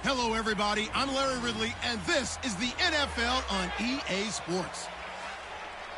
Hello, everybody. I'm Larry Ridley, and this is the NFL on EA Sports.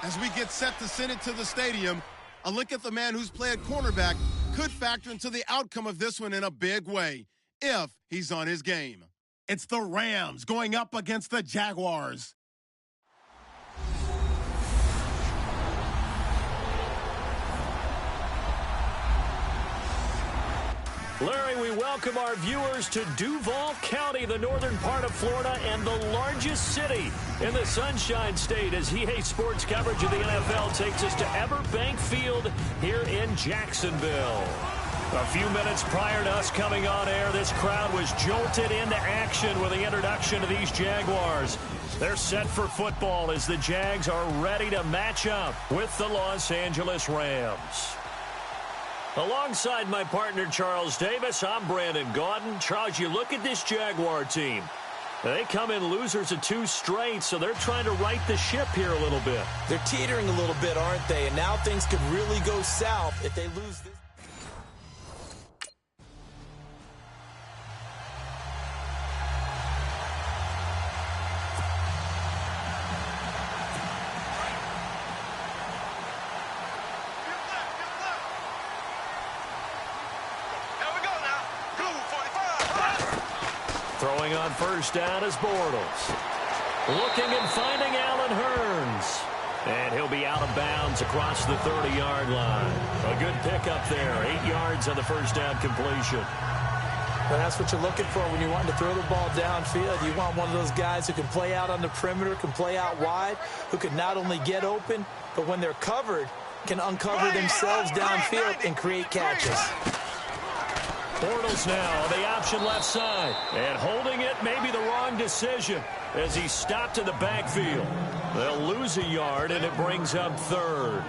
As we get set to send it to the stadium, a look at the man who's played cornerback could factor into the outcome of this one in a big way, if he's on his game. It's the Rams going up against the Jaguars. Larry, we welcome our viewers to Duval County, the northern part of Florida, and the largest city in the Sunshine State, as EA Sports coverage of the NFL takes us to Everbank Field here in Jacksonville. A few minutes prior to us coming on air, this crowd was jolted into action with the introduction of these Jaguars. They're set for football as the Jags are ready to match up with the Los Angeles Rams. Alongside my partner, Charles Davis, I'm Brandon Gaudin. Charles, you look at this Jaguar team. They come in losers of 2 straight, so they're trying to right the ship here a little bit. They're teetering a little bit, aren't they? And now things could really go south if they lose this. Throwing on first down is Bortles. Looking and finding Allen Hurns. And he'll be out of bounds across the 30-yard line. A good pickup there. 8 yards on the first down completion. Well, that's what you're looking for when you want to throw the ball downfield. You want one of those guys who can play out on the perimeter, can play out wide, who can not only get open, but when they're covered, can uncover themselves downfield and create catches. Bortles now on the option left side. And holding it may be the wrong decision as he stopped in the backfield. They'll lose a yard, and it brings up third.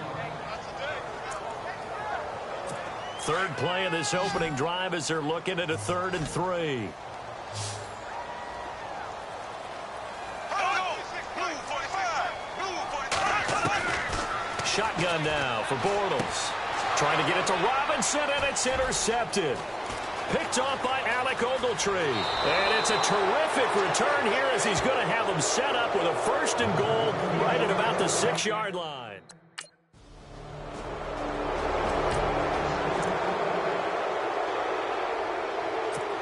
Third play of this opening drive as they're looking at a 3rd and 3. Shotgun now for Bortles. Trying to get it to Robinson, and it's intercepted. Picked off by Alec Ogletree. And it's a terrific return here as he's going to have them set up with a 1st and goal right at about the 6-yard line.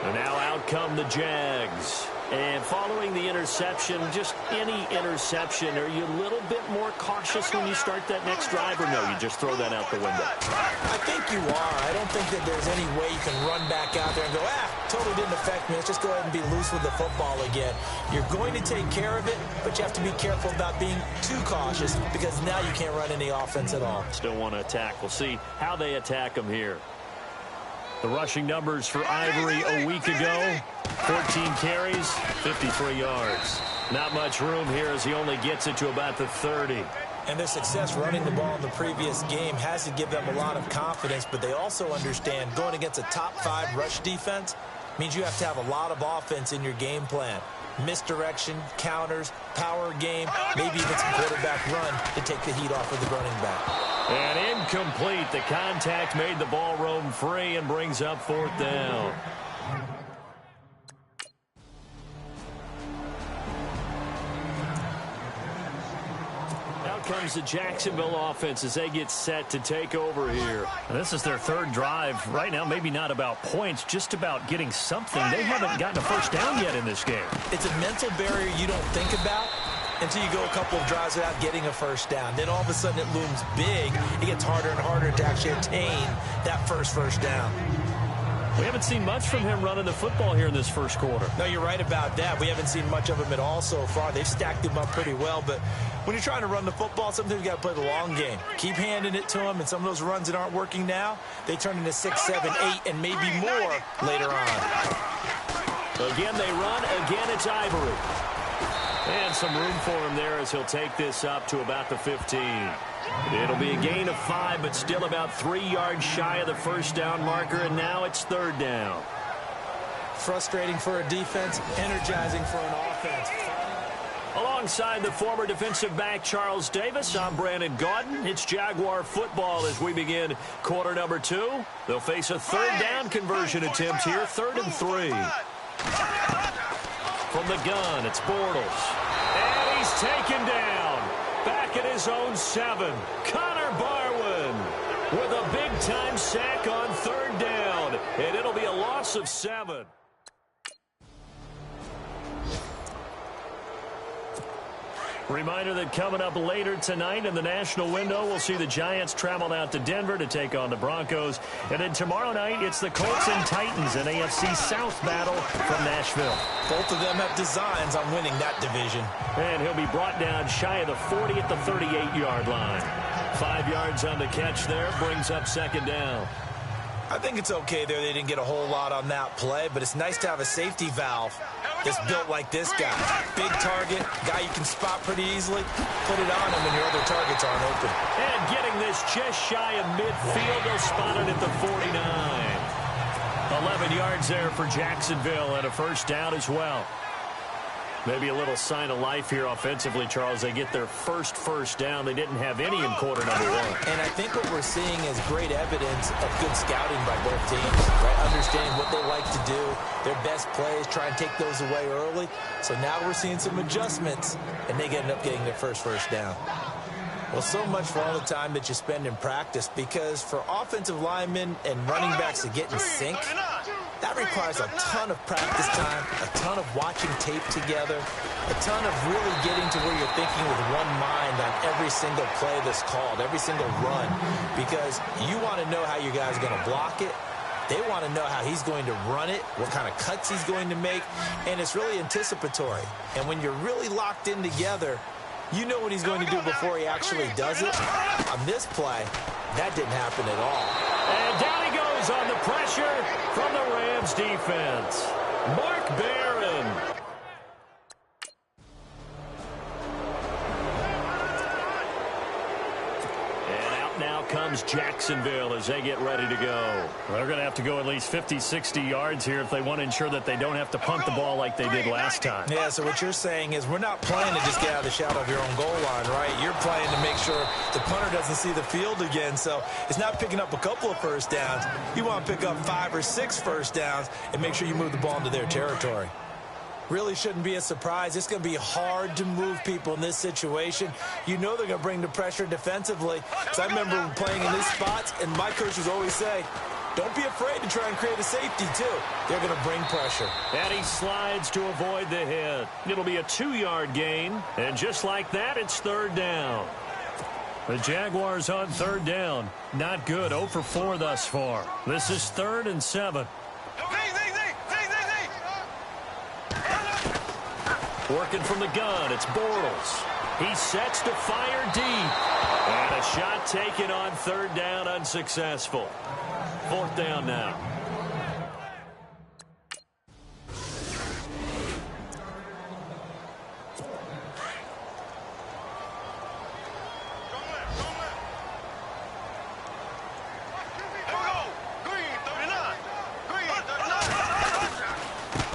And now out come the Jags. And following the interception, just any interception, are you a little bit more cautious when you start that next drive, or no, you just throw that out the window? I think you are. I don't think that there's any way you can run back out there and go, totally didn't affect me. Let's just go ahead and be loose with the football again. You're going to take care of it, but you have to be careful about being too cautious because now you can't run any offense at all. Still want to attack. We'll see how they attack them here. The rushing numbers for Ivory a week ago, 14 carries, 53 yards. Not much room here as he only gets it to about the 30. And their success running the ball in the previous game has to give them a lot of confidence, but they also understand going against a top 5 rush defense means you have to have a lot of offense in your game plan. Misdirection, counters, power game, maybe even some quarterback run to take the heat off of the running back. And incomplete. The contact made the ball roam free and brings up 4th down. Out comes the Jacksonville offense as they get set to take over here. And this is their 3rd drive. Right now, maybe not about points, just about getting something. They haven't gotten a first down yet in this game. It's a mental barrier you don't think about until you go a couple of drives without getting a first down. Then all of a sudden it looms big. It gets harder and harder to actually attain that first down. We haven't seen much from him running the football here in this first quarter. No, you're right about that. We haven't seen much of him at all so far. They've stacked him up pretty well, but when you're trying to run the football, sometimes you got to play the long game. Keep handing it to him, and some of those runs that aren't working now, they turn into 6, 7, 8, and maybe more later on. Again, they run. Again, it's Ivory. And some room for him there as he'll take this up to about the 15. It'll be a gain of 5, but still about 3 yards shy of the first down marker, and now it's 3rd down. Frustrating for a defense, energizing for an offense. Alongside the former defensive back Charles Davis, I'm Brandon Gaudin. It's Jaguar football as we begin quarter number 2. They'll face a 3rd down conversion attempt here, 3rd and 3. from the gun, it's Bortles. And he's taken down. Back at his own 7. Connor Barwin with a big-time sack on 3rd down. And it'll be a loss of 7. Reminder that coming up later tonight in the national window, we'll see the Giants travel out to Denver to take on the Broncos. And then tomorrow night, it's the Colts and Titans, an AFC South battle from Nashville. Both of them have designs on winning that division. And he'll be brought down shy of the 40 at the 38-yard line. 5 yards on the catch there, brings up 2nd down. I think it's okay there. They didn't get a whole lot on that play, but it's nice to have a safety valve that's built like this guy. Big target, guy you can spot pretty easily. Put it on him when your other targets aren't open. And getting this just shy of midfield, they'll spot it at the 49. 11 yards there for Jacksonville and a 1st down as well. Maybe a little sign of life here offensively, Charles. They get their first down. They didn't have any in quarter number 1. And I think what we're seeing is great evidence of good scouting by both teams, right? Understanding what they like to do, their best plays, try and take those away early. So now we're seeing some adjustments, and they end up getting their first down. Well, so much for all the time that you spend in practice, because for offensive linemen and running backs to get in sync, that requires a ton of practice time, a ton of watching tape together, a ton of really getting to where you're thinking with one mind on every single play that's called, every single run, because you want to know how your guy's going to block it. They want to know how he's going to run it, what kind of cuts he's going to make, and it's really anticipatory. And when you're really locked in together, you know what he's going to do before he actually does it. On this play, that didn't happen at all. And down he goes on the pressure from the Rams defense. Mark Barron. And out now comes Jacksonville as they get ready to go. They're going to have to go at least 50, 60 yards here if they want to ensure that they don't have to punt the ball like they did last time. Yeah, so what you're saying is we're not playing to just get out of the shadow of your own goal line, right? You're playing to make sure the punter doesn't see the field again. So it's not picking up a couple of 1st downs. You want to pick up 5 or 6 1st downs and make sure you move the ball into their territory. Really shouldn't be a surprise. It's going to be hard to move people in this situation. You know they're going to bring the pressure defensively. So I remember playing in these spots, and my coaches always say, don't be afraid to try and create a safety, too. They're going to bring pressure. And he slides to avoid the hit. It'll be a 2-yard gain. And just like that, it's 3rd down. The Jaguars on 3rd down. Not good. 0 for 4 thus far. This is 3rd and 7. Working from the gun, it's Bortles. He sets to fire deep. And a shot taken on 3rd down, unsuccessful. 4th down now.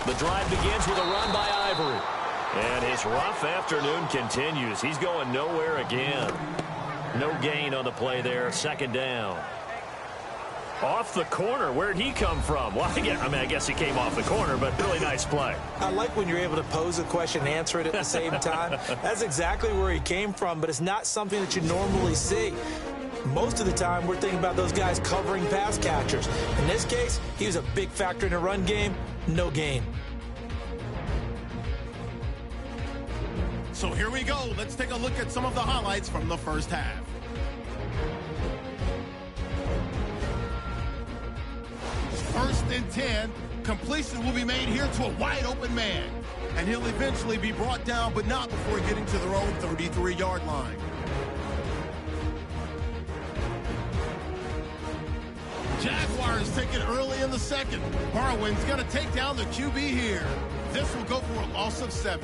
The drive begins with a run by Ivory. And his rough afternoon continues. He's going nowhere again. No gain on the play there. 2nd down. Off the corner. Where'd he come from? Well, I guess he came off the corner, but really nice play. I like when you're able to pose a question and answer it at the same time. That's exactly where he came from, but it's not something that you normally see. Most of the time, we're thinking about those guys covering pass catchers. In this case, he was a big factor in the run game. No gain. So here we go. Let's take a look at some of the highlights from the 1st half. First and 10. Completion will be made here to a wide open man. And he'll eventually be brought down, but not before getting to their own 33-yard line. Jaguars take it early in the 2nd. Barwin's going to take down the QB here. This will go for a loss of 7.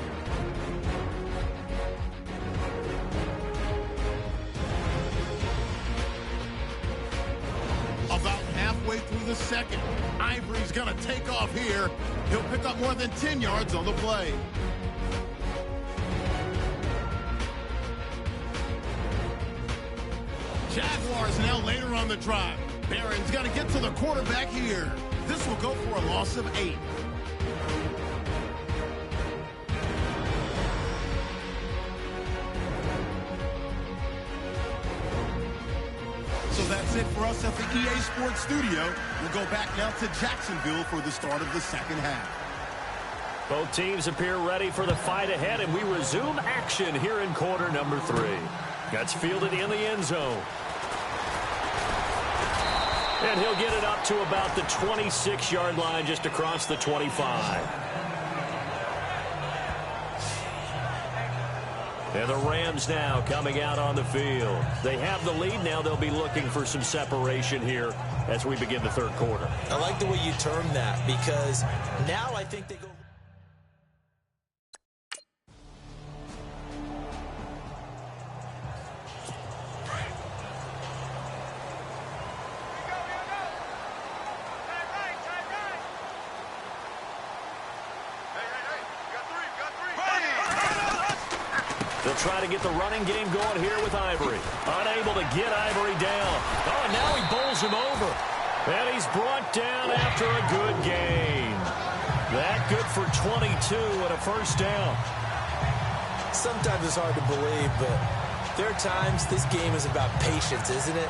About halfway through the 2nd, Ivory's going to take off here. He'll pick up more than 10 yards on the play. Jaguars now later on the drive. Barron's got to get to the quarterback here. This will go for a loss of 8. it for us at the EA Sports Studio. We'll go back now to Jacksonville for the start of the second half. Both teams appear ready for the fight ahead, and we resume action here in quarter number 3. That's fielded in the end zone. And he'll get it up to about the 26-yard line, just across the 25. And the Rams now coming out on the field. They have the lead. Now they'll be looking for some separation here as we begin the third quarter. I like the way you term that, because now I think they go... They'll try to get the running game going here with Ivory. Unable to get Ivory down. Oh, and now he bowls him over. And he's brought down after a good gain. That good for 22 and a first down. Sometimes it's hard to believe, but there are times this game is about patience, isn't it?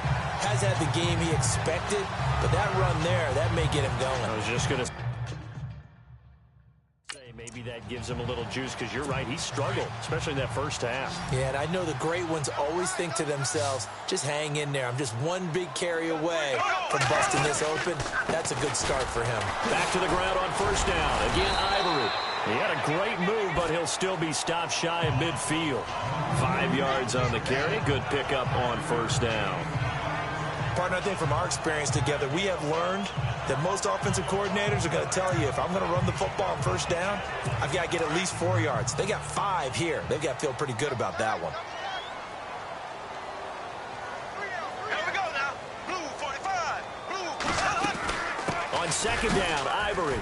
Has had the game he expected, but that run there, that may get him going. I was just going to say, maybe that gives him a little juice, because you're right, he struggled, especially in that first half. Yeah, and I know the great ones always think to themselves, just hang in there. I'm just one big carry away from busting this open. That's a good start for him. Back to the ground on first down. Again, Ivory. He had a great move, but he'll still be stopped shy of midfield. 5 yards on the carry. Good pickup on first down. Partner, I think from our experience together, we have learned that most offensive coordinators are going to tell you, if I'm going to run the football on first down, I've got to get at least 4 yards. They got 5 here. They've got to feel pretty good about that one. Here we go now. Blue 45. Blue 45. On second down, Ivory.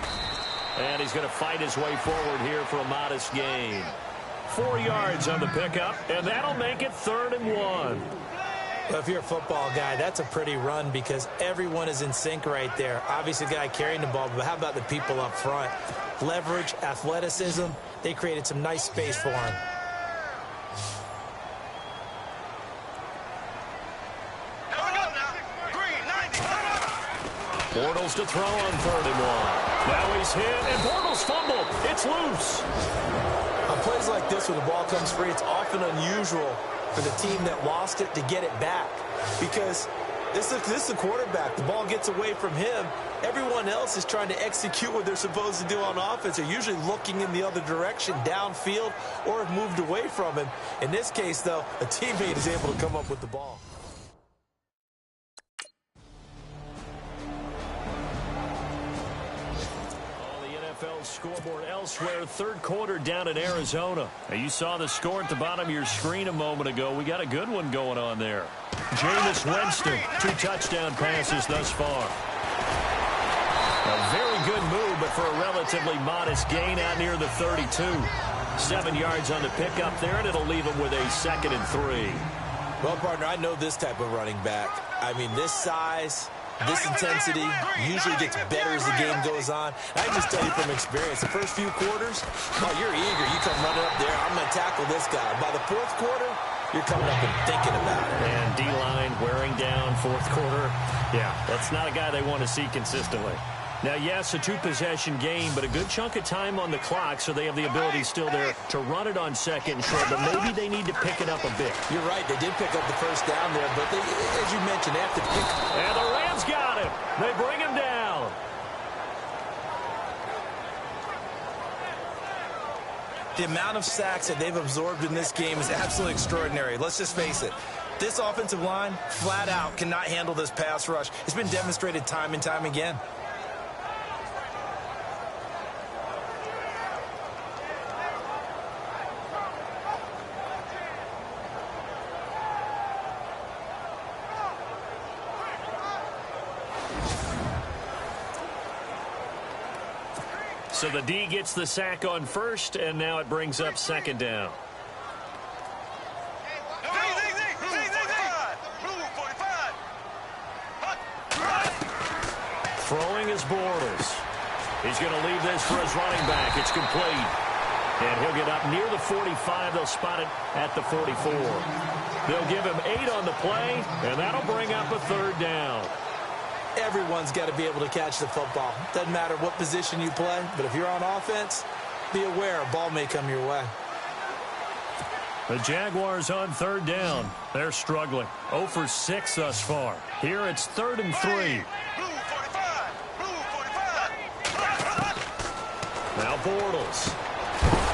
And he's going to fight his way forward here for a modest gain. 4 yards on the pickup, and that'll make it 3rd and 1. Well, if you're a football guy, that's a pretty run, because everyone is in sync right there. Obviously, the guy carrying the ball, but how about the people up front? Leverage, athleticism, they created some nice space for him. Here we go now. Green 90. Bortles to throw on 3rd and 1. Now he's hit, and Bortles fumbled. It's loose. On plays like this where the ball comes free, it's often unusual for the team that lost it to get it back, because this is the quarterback. The ball gets away from him. Everyone else is trying to execute what they're supposed to do on offense. They're usually looking in the other direction, downfield, or have moved away from him. In this case, though, a teammate is able to come up with the ball. Scoreboard elsewhere, third quarter down in Arizona. Now, you saw the score at the bottom of your screen a moment ago. We got a good one going on there. Jameis Winston, 2 touchdown passes thus far. A very good move, but for a relatively modest gain out near the 32. 7 yards on the pickup there, and it'll leave him with a 2nd and 3. Well, partner, I know this type of running back. I mean, this size, this intensity usually gets better as the game goes on. I can just tell you from experience, the first few quarters, oh, you're eager. You come running up there, I'm going to tackle this guy. By the 4th quarter, you're coming up and thinking about it. And D-line wearing down 4th quarter. Yeah, that's not a guy they want to see consistently. Now, yes, a 2-possession game, but a good chunk of time on the clock, so they have the ability still there to run it on 2nd and short, but maybe they need to pick it up a bit. You're right. They did pick up the first down there, but they, as you mentioned, they have to pick. And the Rams got him. They bring him down. The amount of sacks that they've absorbed in this game is absolutely extraordinary. Let's just face it. This offensive line, flat out, cannot handle this pass rush. It's been demonstrated time and time again. So the D gets the sack on first, and now it brings up 2nd down. Throwing is Bortles. He's going to leave this for his running back. It's complete. And he'll get up near the 45. They'll spot it at the 44. They'll give him 8 on the play, and that'll bring up a third down. Everyone's got to be able to catch the football. Doesn't matter what position you play, but if you're on offense, be aware a ball may come your way. The Jaguars on third down. They're struggling. 0 for 6 thus far. Here it's 3rd and 3. Blue 45. Blue 45. Now Bortles.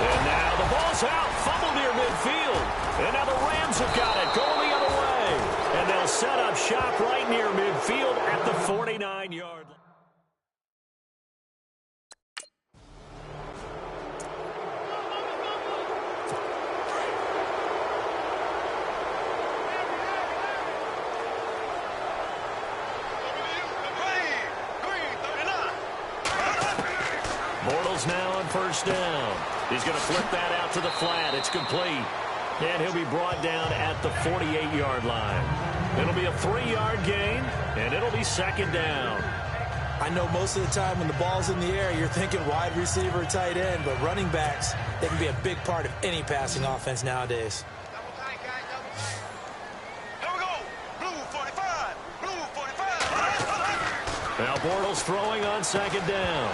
And now the ball's out. Fumble near midfield. And now the Rams have got it. Going the other way. And they'll set up shop right near midfield at the 49-yard line. Bortles now on first down. He's going to flip that out to the flat. It's complete. And he'll be brought down at the 48-yard line. It'll be a 3-yard gain, and it'll be 2nd down. I know most of the time when the ball's in the air, you're thinking wide receiver, tight end, but running backs, they can be a big part of any passing offense nowadays. Here we go. Blue 45. Blue 45. Now Bortles throwing on 2nd down.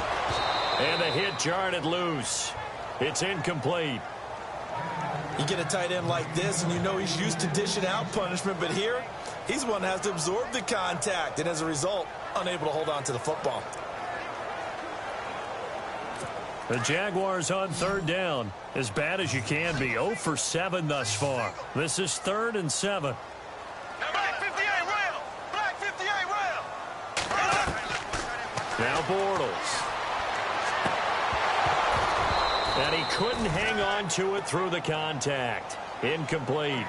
And the hit jarred it loose. It's incomplete. You get a tight end like this, and you know he's used to dishing out punishment, but here, he's one that has to absorb the contact, and as a result, unable to hold on to the football. The Jaguars on third down, as bad as you can be. 0 for 7 thus far. This is 3rd and 7. Black 58 rail. Black 58 rail. Now Bortles. And he couldn't hang on to it through the contact. Incomplete.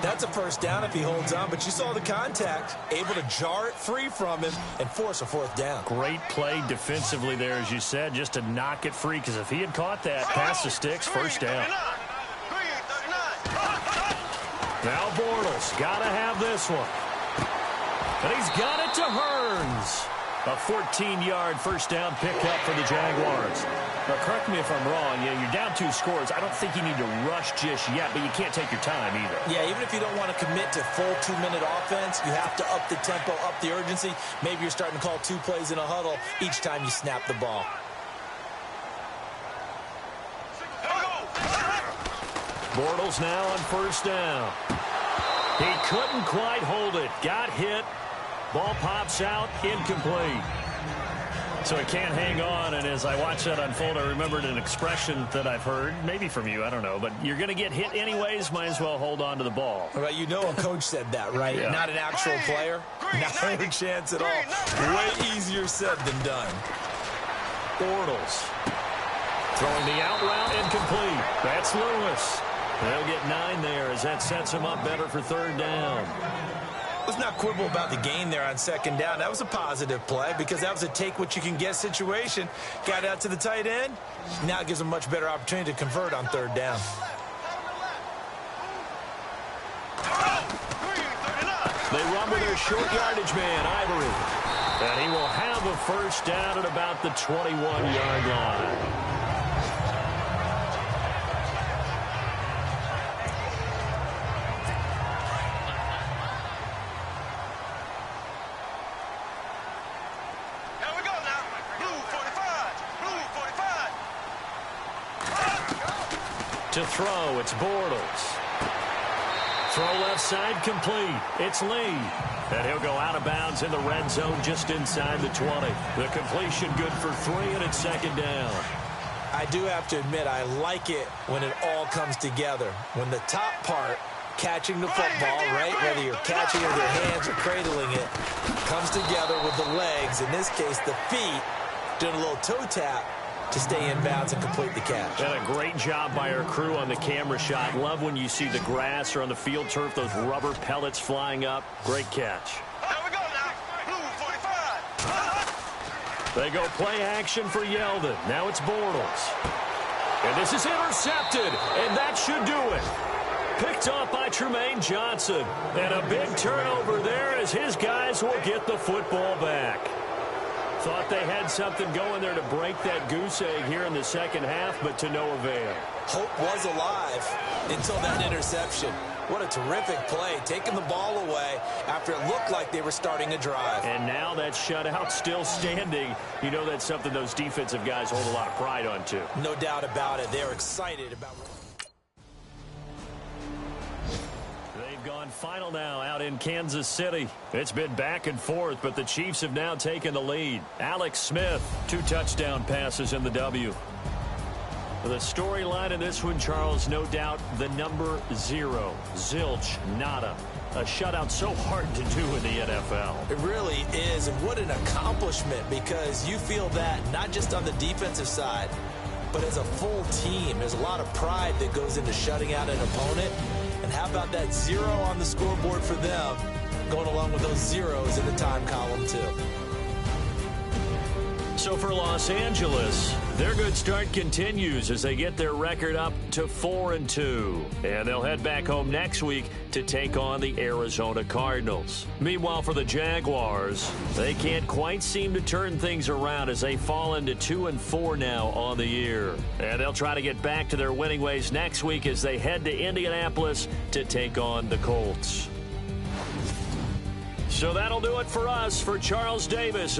That's a first down if he holds on, but you saw the contact, able to jar it free from him and force a 4th down. Great play defensively there, as you said, just to knock it free, because if he had caught that, past the sticks, first down. Now Bortles, got to have this one. And he's got it to Hearns. A 14-yard first down pickup for the Jaguars. Now, correct me if I'm wrong. You're down 2 scores. I don't think you need to rush just yet, but you can't take your time either. Yeah, even if you don't want to commit to full 2-minute offense, you have to up the tempo, up the urgency. Maybe you're starting to call 2 plays in a huddle each time you snap the ball. Bortles now on first down. He couldn't quite hold it. Got hit. Ball pops out, incomplete. So he can't hang on, and as I watch that unfold, I remembered an expression that I've heard, maybe from you, I don't know, but you're going to get hit anyways, might as well hold on to the ball. Right, you know a coach said that, right? Yeah. Not an actual player. Not a chance at all. Way easier said than done. Bortles throwing the out route, incomplete. That's Lewis. They'll get 9 there as that sets him up better for 3rd down. Let's not quibble about the gain there on 2nd down. That was a positive play because that was a take-what-you-can-get situation. Got out to the tight end. Now it gives him a much better opportunity to convert on 3rd down. They run with their short yardage man, Ivory. And he will have a first down at about the 21-yard line. To throw, it's Bortles. Throw left side complete. It's Lee. And he'll go out of bounds in the red zone just inside the 20. The completion good for 3, and it's 2nd down. I do have to admit, I like it when it all comes together. When the top part, catching the football, right, whether you're catching it with your hands or cradling it, comes together with the legs, in this case the feet, doing a little toe tap to stay in bounds and complete the catch. And a great job by our crew on the camera shot. Love when you see the grass or on the field turf, those rubber pellets flying up. Great catch. Here we go now. Blue 45. They go play action for Yeldon. Now it's Bortles. And this is intercepted, and that should do it. Picked off by Tremaine Johnson. And a big turnover there as his guys will get the football back. Thought they had something going there to break that goose egg here in the second half, but to no avail. Hope was alive until that interception. What a terrific play, taking the ball away after it looked like they were starting a drive. And now that shutout still standing. You know that's something those defensive guys hold a lot of pride on, too. No doubt about it. They're excited about They've gone final now out in Kansas City. It's been back and forth, but the Chiefs have now taken the lead. Alex Smith, 2 touchdown passes in the W. The storyline in this one, Charles, no doubt the number 0. Zilch, nada. A shutout so hard to do in the NFL. It really is, and what an accomplishment, because you feel that not just on the defensive side, but as a full team. There's a lot of pride that goes into shutting out an opponent. And how about that 0 on the scoreboard for them, going along with those zeros in the time column, too. So for Los Angeles, their good start continues as they get their record up to 4-2. And they'll head back home next week to take on the Arizona Cardinals. Meanwhile, for the Jaguars, they can't quite seem to turn things around as they fall into 2-4 now on the year. And they'll try to get back to their winning ways next week as they head to Indianapolis to take on the Colts. So that'll do it for us. For Charles Davis.